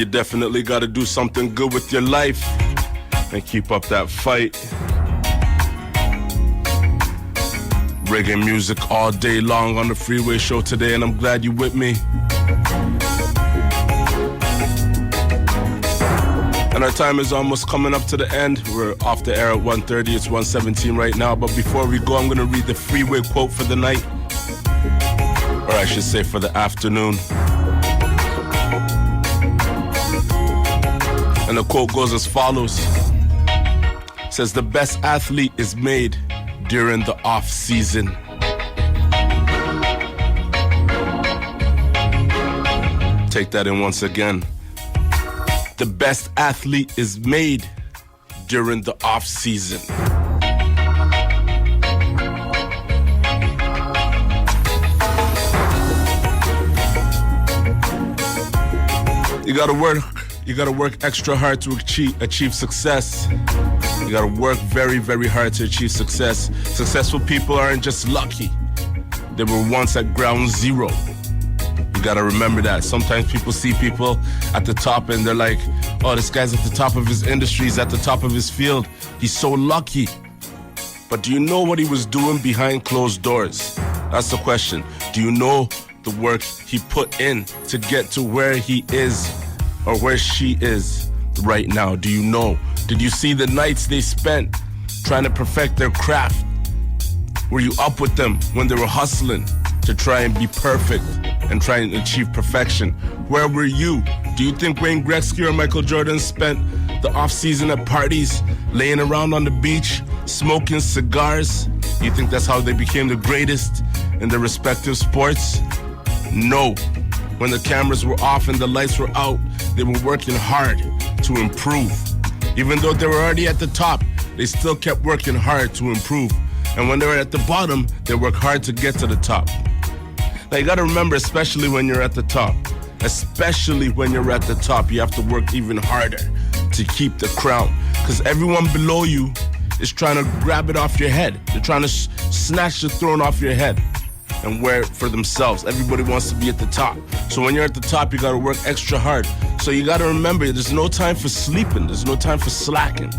you definitely got to do something good with your life and keep up that fight. Reggae music all day long on the Freeway Show today, and I'm glad you're with me. And our time is almost coming up to the end. We're off the air at 1:30. It's 1:17 right now. But before we go, I'm going to read the Freeway quote for the night. Or I should say for the afternoon. And the quote goes as follows. It says, the best athlete is made during the off season. Take that in once again. The best athlete is made during the off season. You gotta work extra hard to achieve success. You gotta work very, very hard to achieve success. Successful people aren't just lucky. They were once at ground zero. You gotta remember that. Sometimes people see people at the top and they're like, oh, this guy's at the top of his industry, he's at the top of his field. He's so lucky. But do you know what he was doing behind closed doors? That's the question. Do you know the work he put in to get to where he is or where she is right now? Do you know? Did you see the nights they spent trying to perfect their craft? Were you up with them when they were hustling to try and be perfect and try and achieve perfection? Where were you? Do you think Wayne Gretzky or Michael Jordan spent the off-season at parties, laying around on the beach, smoking cigars? Do you think that's how they became the greatest in their respective sports? No. When the cameras were off and the lights were out, they were working hard to improve. Even though they were already at the top, they still kept working hard to improve. And when they were at the bottom, they worked hard to get to the top. Now you gotta remember, especially when you're at the top, you have to work even harder to keep the crown. Because everyone below you is trying to grab it off your head. They're trying to snatch the throne off your head and wear it for themselves. Everybody wants to be at the top. So when you're at the top, you gotta work extra hard. So you gotta remember, there's no time for sleeping. There's no time for slacking.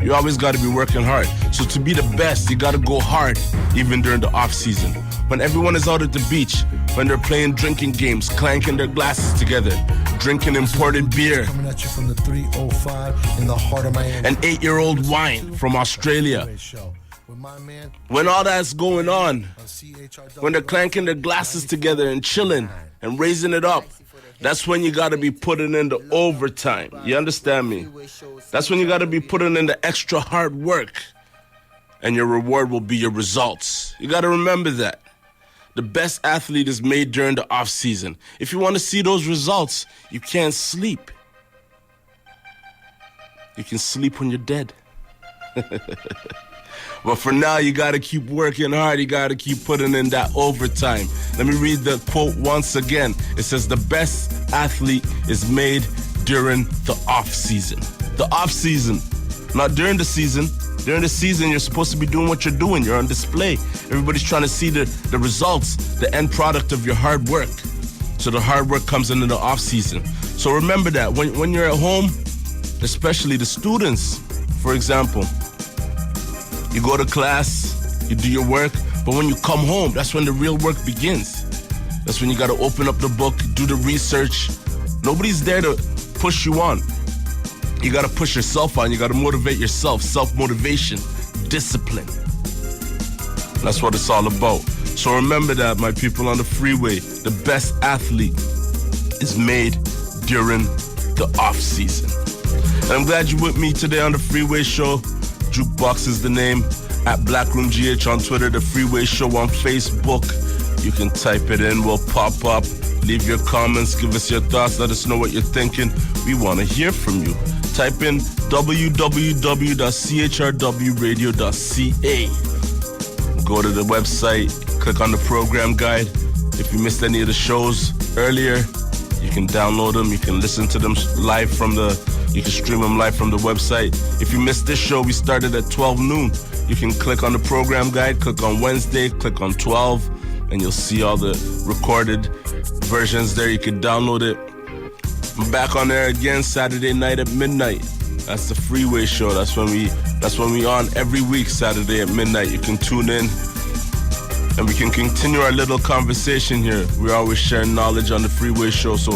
You always gotta be working hard. So to be the best, you gotta go hard, even during the off season. When everyone is out at the beach, when they're playing drinking games, clanking their glasses together, drinking imported beer, coming at you from the 305 in the heart of Miami. An 8-year-old wine from Australia. When all that's going on, when they're clanking their glasses together and chilling and raising it up, that's when you gotta be putting in the overtime. You understand me? That's when you gotta be putting in the extra hard work. And your reward will be your results. You gotta remember that. The best athlete is made during the off season. If you want to see those results, you can't sleep. You can sleep when you're dead. But for now, you got to keep working hard. You got to keep putting in that overtime. Let me read the quote once again. It says, the best athlete is made during the off season. The off season, not during the season. During the season, you're supposed to be doing what you're doing. You're on display. Everybody's trying to see the results, the end product of your hard work. So the hard work comes into the off season. So remember that when you're at home, especially the students, for example, you go to class, you do your work, but when you come home, that's when the real work begins. That's when you got to open up the book, do the research. Nobody's there to push you on. You got to push yourself on. You got to motivate yourself. Self-motivation, discipline. That's what it's all about. So remember that, my people on the freeway. The best athlete is made during the off season. And I'm glad you're with me today on the Freeway Show. Jukebox is the name. At Blackroom GH on Twitter. The Freeway Show on Facebook. You can type it in. We'll pop up. Leave your comments. Give us your thoughts. Let us know what you're thinking. We want to hear from you. Type in www.chrwradio.ca. Go to the website. Click on the program guide. If you missed any of the shows earlier, you can download them. You can listen to them live from you can stream them live from the website. If you missed this show, we started at 12 noon. You can click on the program guide, click on Wednesday, click on 12, and you'll see all the recorded versions there. You can download it. I'm back on there again Saturday night at midnight. That's the Freeway Show. That's when we on every week Saturday at midnight. You can tune in and we can continue our little conversation here. We're always sharing knowledge on the Freeway Show, so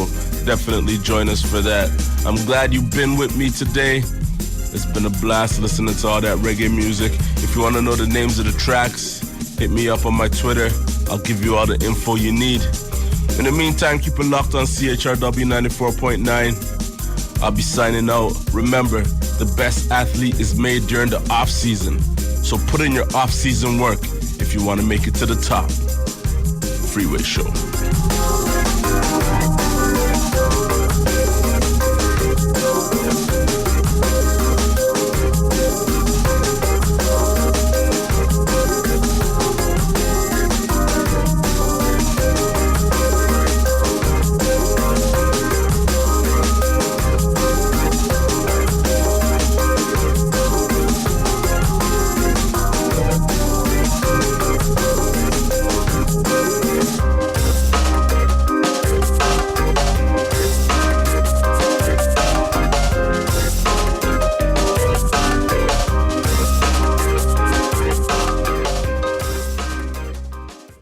definitely join us for that. I'm glad you've been with me today. It's been a blast listening to all that reggae music. If you want to know the names of the tracks, hit me up on my Twitter. I'll give you all the info you need. In the meantime, keep it locked on CHRW 94.9. I'll be signing out. Remember, the best athlete is made during the off-season. So put in your off-season work if you want to make it to the top. Freeway Show.